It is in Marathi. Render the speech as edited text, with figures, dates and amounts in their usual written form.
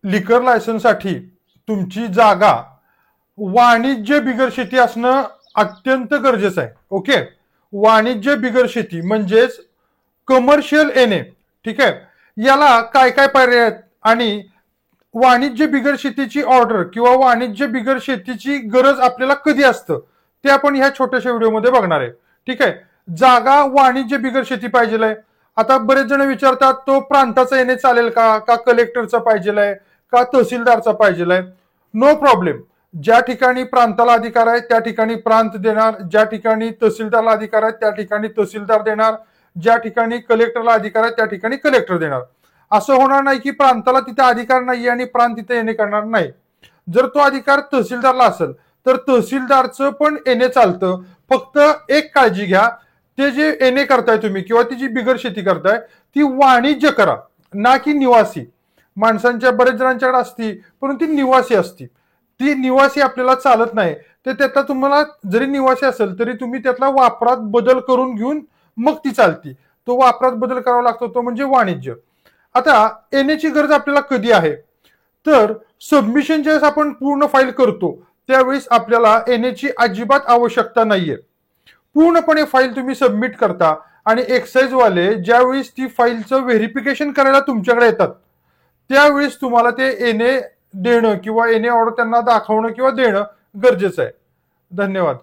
लिकर लायसन्ससाठी तुमची जागा वाणिज्य बिगर शेती असणं अत्यंत गरजेचं आहे. ओके, वाणिज्य बिगर शेती म्हणजेच कमर्शियल एनए. ठीक आहे, याला काय काय पर्याय आहेत आणि वाणिज्य बिगर शेतीची ऑर्डर किंवा वाणिज्य बिगर शेतीची गरज आपल्याला कधी असतं ते आपण ह्या छोट्याशा व्हिडिओमध्ये बघणार आहे. ठीक आहे, जागा वाणिज्य बिगर शेती पाहिजे आहे. आता बरेच जण विचारतात तो प्रांताचा येणे चालेल का कलेक्टरचा पाहिजे का तहसीलदारचा पाहिजे. No problem. ज्या ठिकाणी प्रांताला अधिकार आहे त्या ठिकाणी प्रांत देणार, ज्या ठिकाणी तहसीलदारला अधिकार आहे त्या ठिकाणी तहसीलदार देणार, ज्या ठिकाणी कलेक्टरला अधिकार आहे त्या ठिकाणी कलेक्टर देणार. असं होणार नाही की प्रांताला तिथे अधिकार नाही आणि प्रांत तिथे येणे करणार नाही. जर तो अधिकार तहसीलदारला असेल तर तहसीलदारचं पण येणे चालतं. फक्त एक काळजी घ्या, ते जे येणे करताय तुम्ही किंवा ती जी बिगर शेती करताय ती वाणिज्य करा, ना की निवासी. माणसांच्या बरेच जणांच्याकडे असती परंतु ती निवासी असती. ती निवासी आपल्याला चालत नाही. तर त्यातला तुम्हाला जरी निवासी असेल तरी तुम्ही त्यातला वापरात बदल करून घेऊन मग ती चालती. तो वापरात बदल करावा लागतो तो म्हणजे वाणिज्य. आता येण्याची गरज आपल्याला कधी आहे तर सबमिशन ज्यावेळेस आपण पूर्ण फाईल करतो त्यावेळेस आपल्याला येण्याची अजिबात आवश्यकता नाहीये. पूर्णपणे फाईल तुम्ही सबमिट करता आणि एक्साइज वाले ज्यावेळेस ती फाईलचं व्हेरिफिकेशन करायला तुमच्याकडे येतात त्यावेळेस तुम्हाला ते येणे देणं किंवा येणे ऑर्डर त्यांना दाखवणं किंवा देणं गरजेचं आहे. धन्यवाद.